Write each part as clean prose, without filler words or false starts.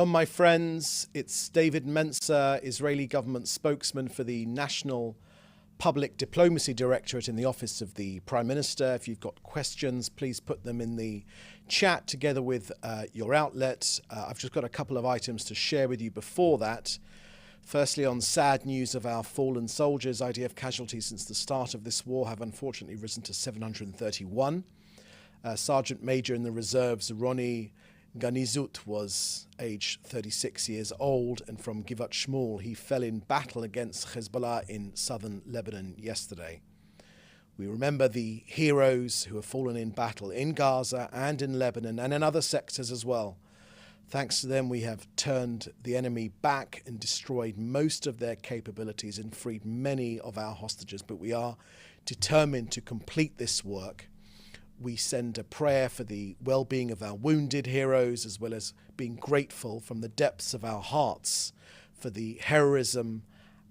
My friends, it's David Mencer, Israeli government spokesman for the National Public Diplomacy Directorate in the Office of the Prime Minister. If you've got questions, please put them in the chat together with your outlet. I've just got a couple of items to share with you before that. Firstly, on sad news of our fallen soldiers, IDF casualties since the start of this war have unfortunately risen to 731. Sergeant Major in the reserves, Ronnie Ganizut, was aged 36 years old and from Givat Shmuel. He fell in battle against Hezbollah in southern Lebanon yesterday. We remember the heroes who have fallen in battle in Gaza and in Lebanon and in other sectors as well. Thanks to them, we have turned the enemy back and destroyed most of their capabilities and freed many of our hostages. But we are determined to complete this work. We send a prayer for the well-being of our wounded heroes, as well as being grateful from the depths of our hearts for the heroism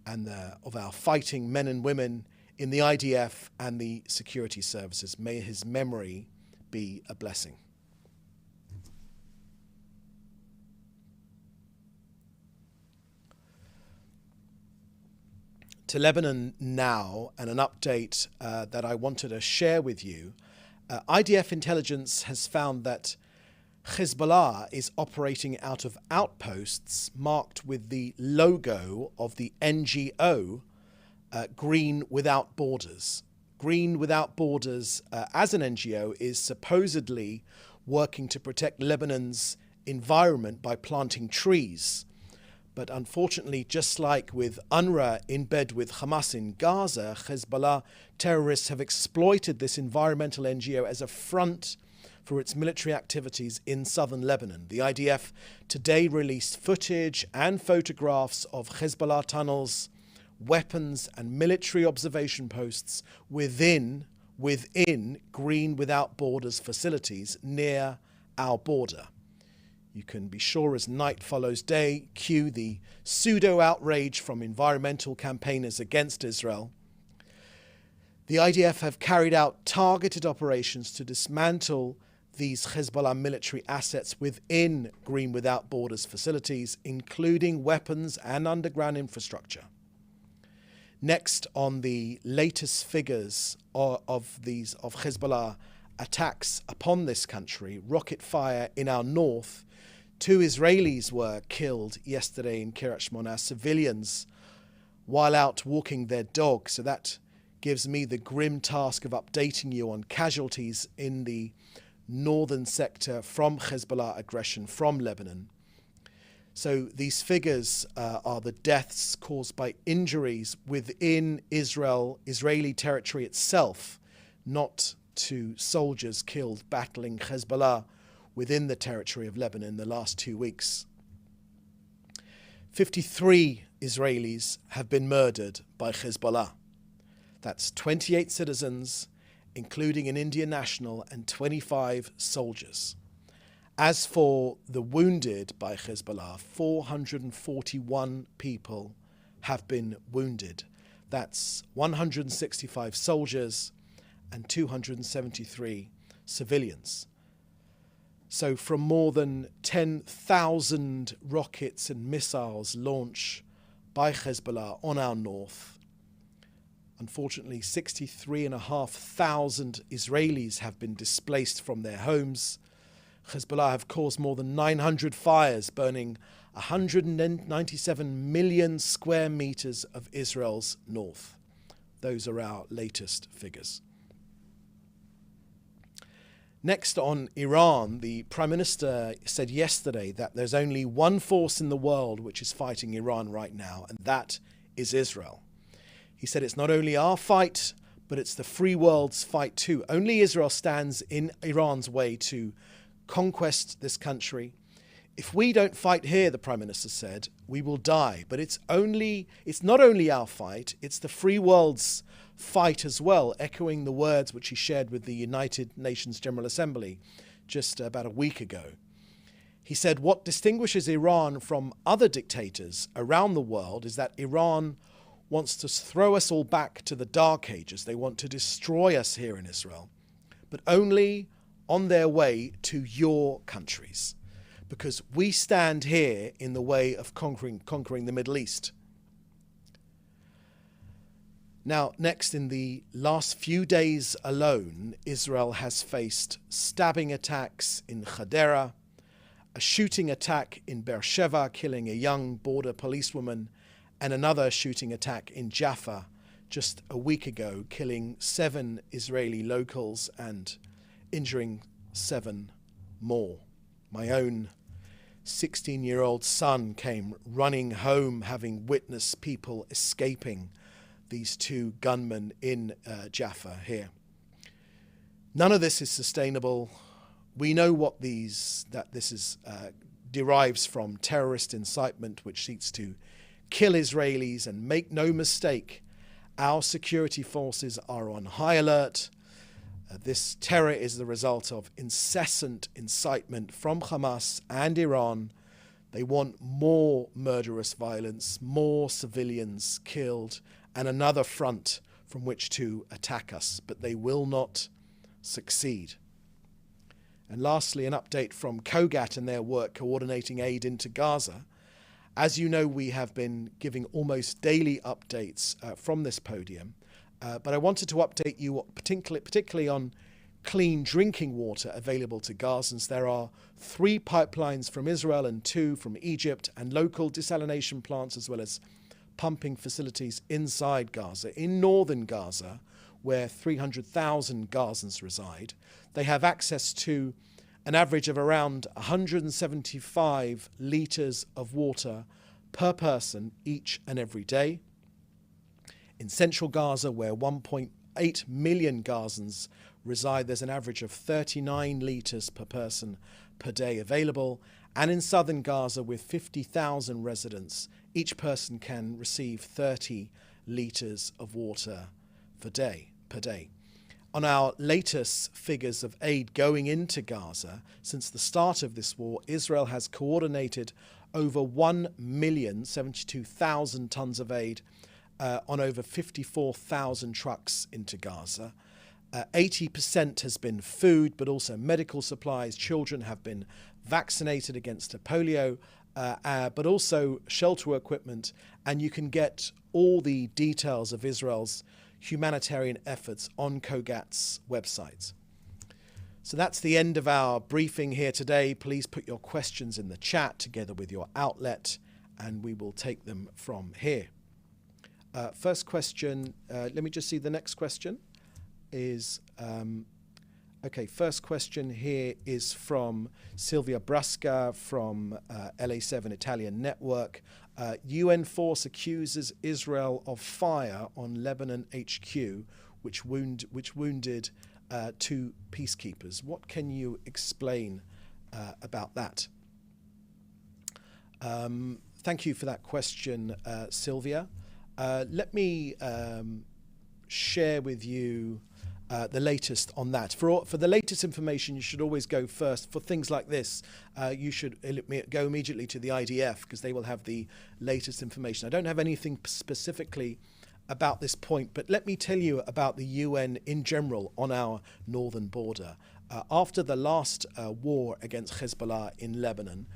and of our fighting men and women in the IDF and the security services. May his memory be a blessing. To Lebanon now, and an update that I wanted to share with you. IDF intelligence has found that Hezbollah is operating out of outposts marked with the logo of the NGO, Green Without Borders. Green Without Borders, as an NGO, is supposedly working to protect Lebanon's environment by planting trees. But unfortunately, just like with UNRWA in bed with Hamas in Gaza, Hezbollah terrorists have exploited this environmental NGO as a front for its military activities in southern Lebanon. The IDF today released footage and photographs of Hezbollah tunnels, weapons and military observation posts within Green Without Borders facilities near our border. You can be sure as night follows day, cue the pseudo-outrage from environmental campaigners against Israel. The IDF have carried out targeted operations to dismantle these Hezbollah military assets within Green Without Borders facilities, including weapons and underground infrastructure. Next, on the latest figures of Hezbollah attacks upon this country, rocket fire in our north. 2 Israelis were killed yesterday in Kiryat Shmona, civilians, while out walking their dog. So that gives me the grim task of updating you on casualties in the northern sector from Hezbollah aggression from Lebanon. So these figures are the deaths caused by injuries within Israeli territory itself, not to soldiers killed battling Hezbollah within the territory of Lebanon in the last 2 weeks. 53 Israelis have been murdered by Hezbollah. That's 28 citizens, including an Indian national, and 25 soldiers. As for the wounded by Hezbollah, 441 people have been wounded. That's 165 soldiers and 273 civilians. So from more than 10,000 rockets and missiles launched by Hezbollah on our north, unfortunately 63,500 Israelis have been displaced from their homes. Hezbollah have caused more than 900 fires, burning 197 million square meters of Israel's north. Those are our latest figures. Next, on Iran, the Prime Minister said yesterday that there's only one force in the world which is fighting Iran right now, and that is Israel. He said it's not only our fight, but it's the free world's fight too. Only Israel stands in Iran's way to conquest this country. If we don't fight here, the Prime Minister said, we will die. But it's not only our fight, it's the free world's fight as well, echoing the words which he shared with the United Nations General Assembly just about a week ago. He said what distinguishes Iran from other dictators around the world is that Iran wants to throw us all back to the Dark Ages. They want to destroy us here in Israel, but only on their way to your countries. because we stand here in the way of conquering the Middle East. Now, next, in the last few days alone, Israel has faced stabbing attacks in Hadera, a shooting attack in Beersheba, killing a young border policewoman, and another shooting attack in Jaffa just a week ago, killing 7 Israeli locals and injuring 7 more. My own 16-year-old son came running home, having witnessed people escaping these 2 gunmen in Jaffa here. None of this is sustainable. We know that this is derives from terrorist incitement, which seeks to kill Israelis. And make no mistake, our security forces are on high alert. This terror is the result of incessant incitement from Hamas and Iran. They want more murderous violence, more civilians killed, and another front from which to attack us, but they will not succeed. And lastly, an update from COGAT and their work coordinating aid into Gaza. As you know, we have been giving almost daily updates from this podium, but I wanted to update you particularly on clean drinking water available to Gazans. There are 3 pipelines from Israel and 2 from Egypt, and local desalination plants as well as pumping facilities inside Gaza. In northern Gaza, where 300,000 Gazans reside, they have access to an average of around 175 litres of water per person each and every day. In central Gaza, where 1.8 million Gazans reside, there's an average of 39 litres per person per day available. And in southern Gaza, with 50,000 residents, each person can receive 30 litres of water per day. On our latest figures of aid going into Gaza, since the start of this war, Israel has coordinated over 1,072,000 tons of aid on over 54,000 trucks into Gaza. 80% has been food, but also medical supplies. Children have been vaccinated against polio, but also shelter equipment. And you can get all the details of Israel's humanitarian efforts on COGAT's website. So that's the end of our briefing here today. Please put your questions in the chat together with your outlet, and we will take them from here. First question, let me just see the next question is, first question here is from Silvia Brasca from LA7 Italian Network. UN force accuses Israel of fire on Lebanon HQ, which wounded 2 peacekeepers. What can you explain about that? Thank you for that question, Sylvia. Let me share with you the latest on that. For the latest information, you should always go first. For things like this, you should go immediately to the IDF, because they will have the latest information. I don't have anything specifically about this point, but let me tell you about the UN in general on our northern border. After the last war against Hezbollah in Lebanon,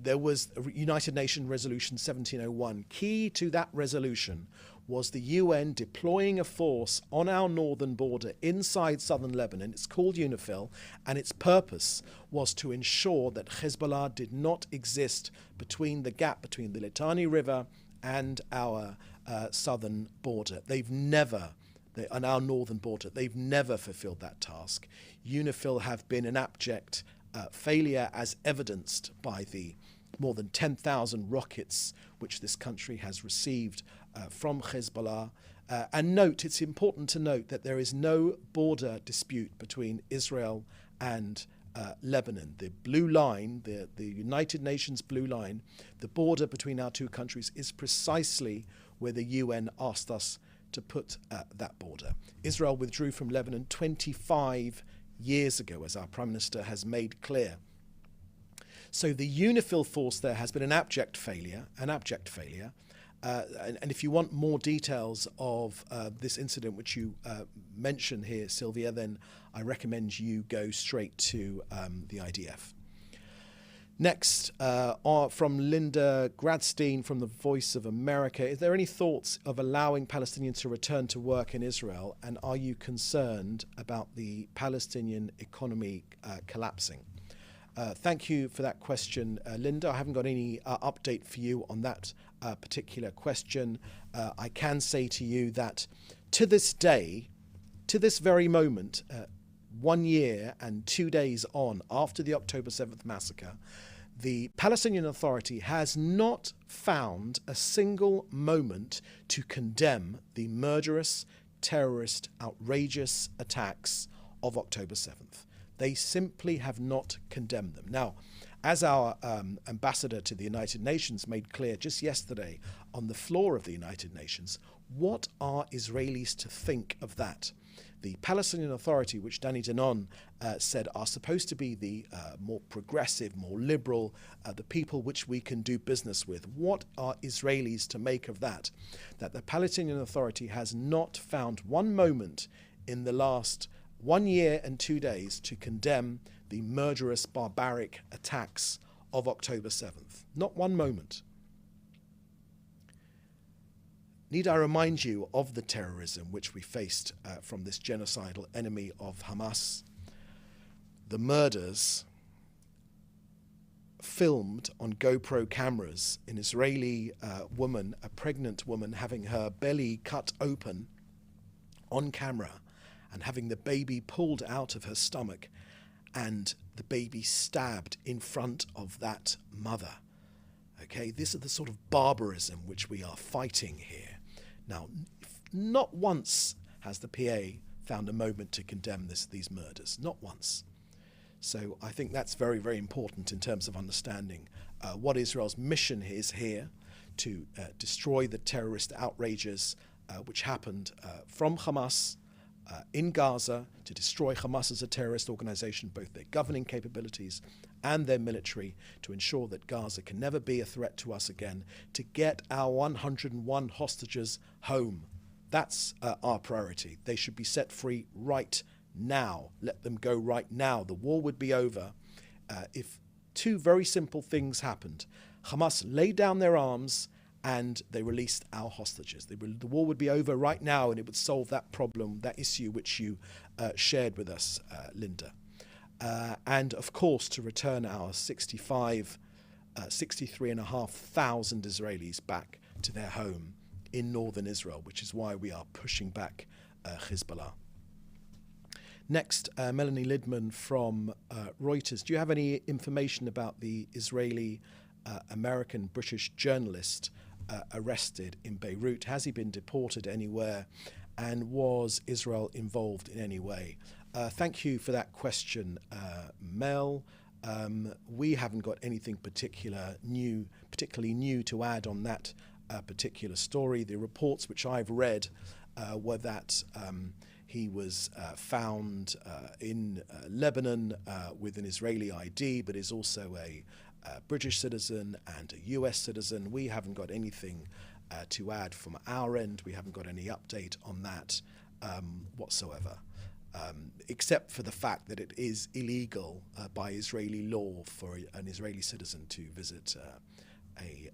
there was a United Nations Resolution 1701. Key to that resolution was the UN deploying a force on our northern border inside southern Lebanon. It's called UNIFIL, and its purpose was to ensure that Hezbollah did not exist between the gap between the Litani River and our southern border. On our northern border, they've never fulfilled that task. UNIFIL have been an abject failure, as evidenced by the more than 10,000 rockets which this country has received from Hezbollah. And it's important to note that there is no border dispute between Israel and Lebanon. The blue line, the United Nations blue line, the border between our 2 countries is precisely where the UN asked us to put that border. Israel withdrew from Lebanon 25 years ago, as our Prime Minister has made clear. So the UNIFIL force there has been an abject failure. And if you want more details of this incident, which you mention here, Sylvia, then I recommend you go straight to the IDF. Next, from Linda Gradstein from the Voice of America. Is there any thoughts of allowing Palestinians to return to work in Israel? And are you concerned about the Palestinian economy collapsing? Thank you for that question, Linda. I haven't got any update for you on that particular question. I can say to you that to this day, to this very moment, 1 year and 2 days on after the October 7th massacre, the Palestinian Authority has not found a single moment to condemn the murderous, terrorist, outrageous attacks of October 7th. They simply have not condemned them. Now, as our ambassador to the United Nations made clear just yesterday on the floor of the United Nations, what are Israelis to think of that? The Palestinian Authority, which Danny Danon said are supposed to be the more progressive, more liberal, the people which we can do business with. What are Israelis to make of that? That the Palestinian Authority has not found one moment in the last 1 year and 2 days to condemn the murderous, barbaric attacks of October 7th. Not one moment. Need I remind you of the terrorism which we faced from this genocidal enemy of Hamas? The murders filmed on GoPro cameras, an Israeli woman, a pregnant woman, having her belly cut open on camera and having the baby pulled out of her stomach and the baby stabbed in front of that mother. Okay, this is the sort of barbarism which we are fighting here. Now, not once has the PA found a moment to condemn these murders, not once. So I think that's very, very important in terms of understanding what Israel's mission is here, to destroy the terrorist outrages which happened from Hamas in Gaza, to destroy Hamas as a terrorist organization, both their governing capabilities and their military, to ensure that Gaza can never be a threat to us again, to get our 101 hostages home. That's our priority. They should be set free right now. Let them go right now. The war would be over if two very simple things happened. Hamas laid down their arms and they released our hostages. The war would be over right now, and it would solve that problem, that issue which you shared with us, Linda. And of course, to return our 63,500 Israelis back to their home in northern Israel, which is why we are pushing back Hezbollah. Next, Melanie Lidman from Reuters. Do you have any information about the Israeli American British journalist arrested in Beirut? Has he been deported anywhere? And was Israel involved in any way? Thank you for that question, Mel. We haven't got anything particularly new to add on that particular story. The reports which I've read were that he was found in Lebanon with an Israeli ID, but is also a British citizen and a US citizen. We haven't got anything to add from our end. We haven't got any update on that whatsoever, except for the fact that it is illegal by Israeli law for an Israeli citizen to visit a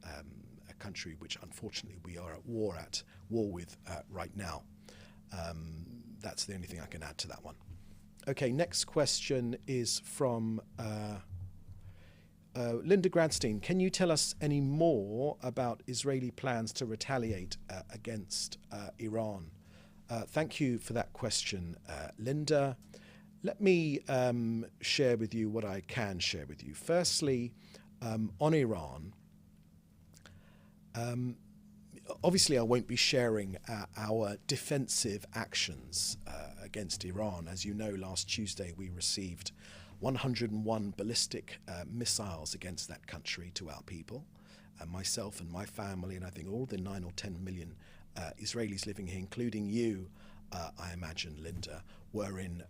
country which unfortunately we are at war with right now. That's the only thing I can add to that one. Okay, next question is from Linda Gradstein. Can you tell us any more about Israeli plans to retaliate against Iran? Thank you for that question, Linda. Let me share with you what I can share with you. Firstly, on Iran, obviously I won't be sharing our defensive actions against Iran. As you know, last Tuesday we received 101 ballistic missiles against that country to our people, myself and my family, and I think all the 9 or 10 million Israelis living here, including you, I imagine, Linda, were in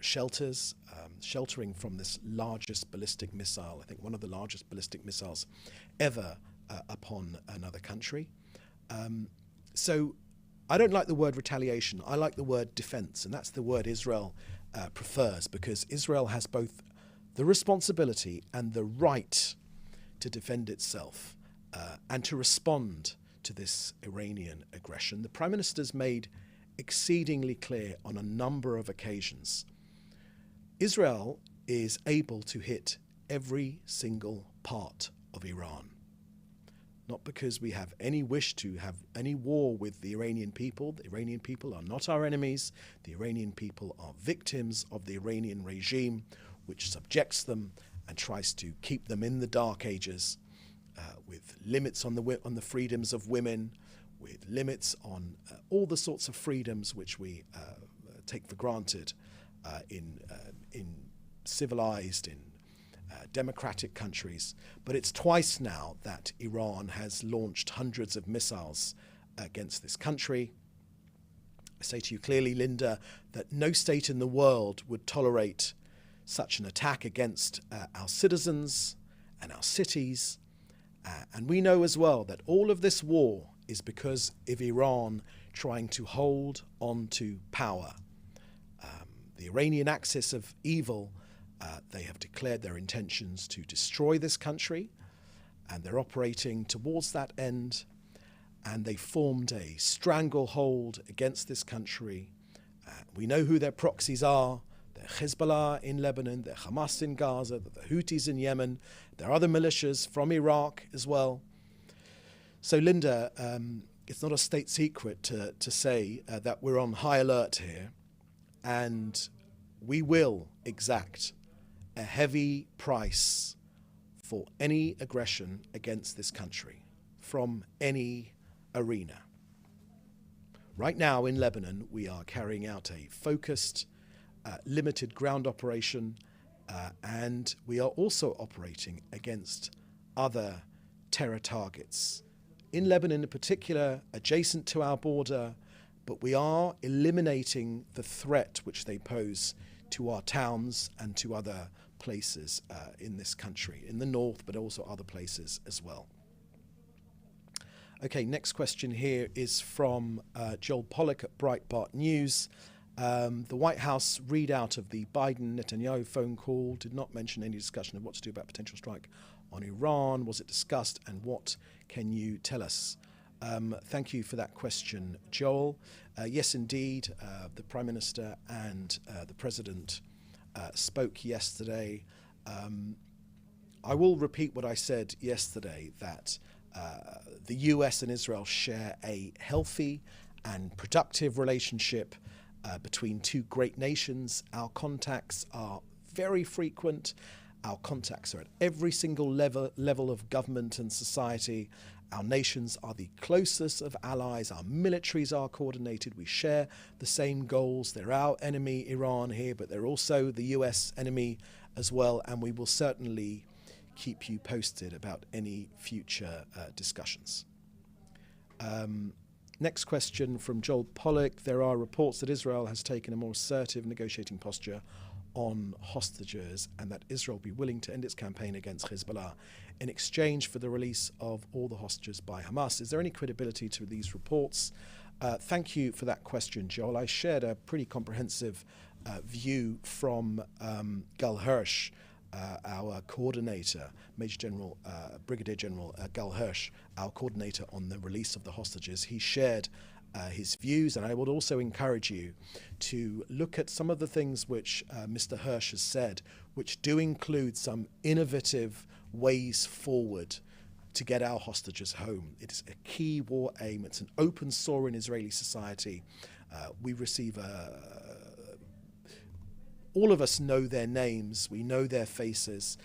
shelters, sheltering from this largest ballistic missile, I think one of the largest ballistic missiles ever upon another country. So I don't like the word retaliation. I like the word defense, and that's the word Israel prefers, because Israel has both the responsibility and the right to defend itself and to respond to this Iranian aggression. The Prime Minister's made exceedingly clear on a number of occasions. Israel is able to hit every single part of Iran. Not because we have any wish to have any war with the Iranian people. The Iranian people are not our enemies. The Iranian people are victims of the Iranian regime, which subjects them and tries to keep them in the dark ages, with limits on the freedoms of women, with limits on all the sorts of freedoms which we take for granted in civilized, in democratic countries. But it's twice now that Iran has launched hundreds of missiles against this country. I say to you clearly, Linda, that no state in the world would tolerate such an attack against our citizens and our cities. And we know as well that all of this war is because of Iran trying to hold on to power. The Iranian axis of evil, they have declared their intentions to destroy this country, and they're operating towards that end, and they formed a stranglehold against this country. We know who their proxies are. They're Hezbollah in Lebanon, they're Hamas in Gaza, they're the Houthis in Yemen, there are other militias from Iraq as well. So Linda, it's not a state secret to say that we're on high alert here, and we will exact a heavy price for any aggression against this country from any arena. Right now in Lebanon, we are carrying out a focused, limited ground operation, and we are also operating against other terror targets. In Lebanon in particular, adjacent to our border, but we are eliminating the threat which they pose to our towns and to other places in this country, in the north, but also other places as well. Okay, next question here is from Joel Pollack at Breitbart News. The White House readout of the Biden-Netanyahu phone call did not mention any discussion of what to do about potential strike on Iran. Was it discussed, and what can you tell us? Thank you for that question, Joel. Yes, indeed, the Prime Minister and the President spoke yesterday. I will repeat what I said yesterday, that the US and Israel share a healthy and productive relationship between two great nations. Our contacts are very frequent. Our contacts are at every single level of government and society. Our nations are the closest of allies. Our militaries are coordinated. We share the same goals. They're our enemy, Iran, here, but they're also the US enemy as well. And we will certainly keep you posted about any future discussions. Next question from Joel Pollack. There are reports that Israel has taken a more assertive negotiating posture on hostages, and that Israel will be willing to end its campaign against Hezbollah in exchange for the release of all the hostages by Hamas. Is there any credibility to these reports? Thank you for that question, Joel. I shared a pretty comprehensive view from Gal Hirsch, our coordinator, Brigadier General Gal Hirsch, our coordinator on the release of the hostages. He shared his views, and I would also encourage you to look at some of the things which Mr. Hirsch has said, which do include some innovative ways forward to get our hostages home. It is a key war aim. It's an open sore in Israeli society. We receive all of us know their names. We know their faces.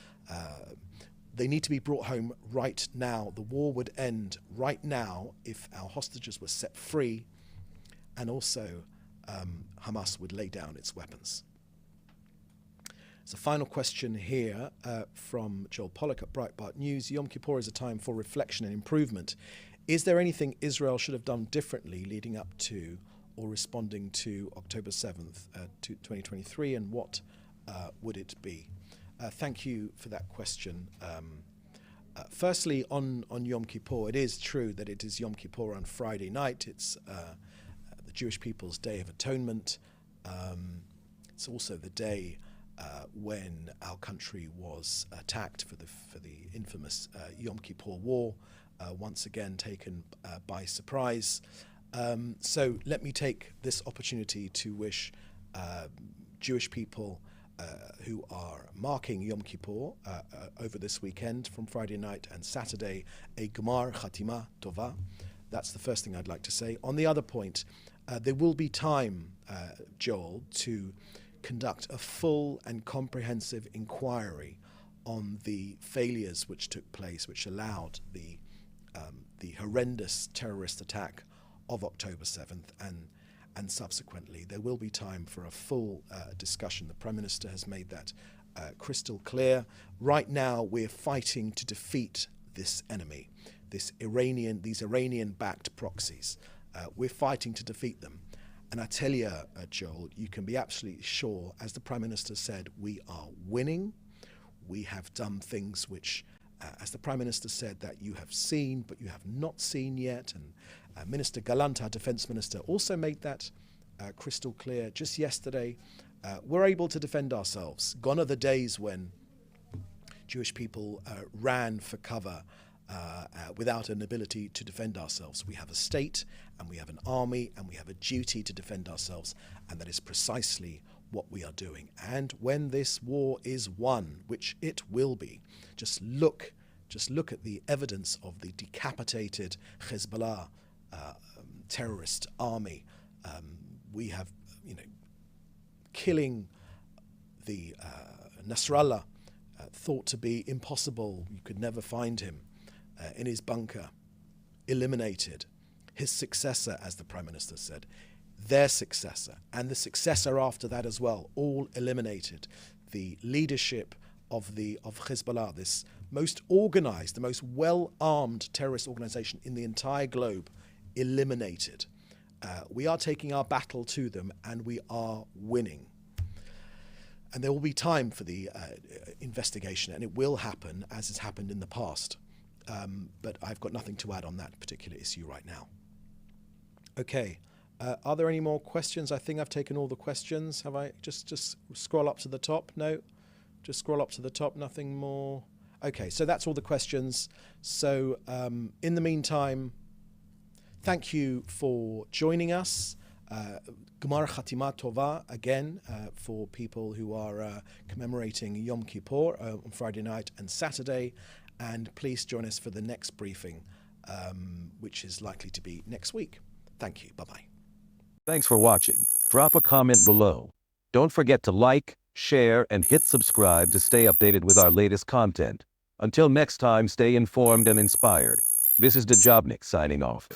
They need to be brought home right now. The war would end right now if our hostages were set free, and also Hamas would lay down its weapons. So, final question here from Joel Pollack at Breitbart News. Yom Kippur is a time for reflection and improvement. Is there anything Israel should have done differently leading up to or responding to October 7th, 2023, and what would it be? Thank you for that question. Firstly, on Yom Kippur, it is true that it is Yom Kippur on Friday night. It's the Jewish people's Day of Atonement. It's also the day when our country was attacked for the infamous Yom Kippur War, once again taken by surprise. So let me take this opportunity to wish Jewish people who are marking Yom Kippur over this weekend, from Friday night and Saturday, a Gmar Chatima Tova. That's the first thing I'd like to say. On the other point, there will be time, Joel, to conduct a full and comprehensive inquiry on the failures which took place, which allowed the horrendous terrorist attack of October 7th and subsequently. There will be time for a full discussion. The Prime Minister has made that crystal clear. Right now, we're fighting to defeat this enemy, these Iranian-backed proxies. We're fighting to defeat them. And I tell you, Joel, you can be absolutely sure, as the Prime Minister said, we are winning. We have done things which, as the Prime Minister said, that you have seen, but you have not seen yet. And Minister Gallant, our Defence Minister, also made that crystal clear just yesterday. We're able to defend ourselves. Gone are the days when Jewish people ran for cover without an ability to defend ourselves. We have a state, and we have an army, and we have a duty to defend ourselves, and that is precisely what we are doing. And when this war is won, which it will be, just look at the evidence of the decapitated Hezbollah terrorist army. We have, killing the Nasrallah, thought to be impossible. You could never find him. In his bunker, eliminated. His successor, as the Prime Minister said, their successor, and the successor after that as well, all eliminated. The leadership of Hezbollah, this most organized, the most well-armed terrorist organization in the entire globe, eliminated. We are taking our battle to them, and we are winning. And there will be time for the investigation, and it will happen as has happened in the past. But I've got nothing to add on that particular issue right now. Okay, are there any more questions? I think I've taken all the questions. Have I? Just scroll up to the top. No, just scroll up to the top. Nothing more. Okay, so that's all the questions. So in the meantime, thank you for joining us. Gmar Chatima Tova again for people who are commemorating Yom Kippur on Friday night and Saturday. And please join us for the next briefing, which is likely to be next week. Thank you. Bye-bye. Thanks for watching. Drop a comment below. Don't forget to like, share, and hit subscribe to stay updated with our latest content. Until next time, stay informed and inspired. This is Dejobnik signing off.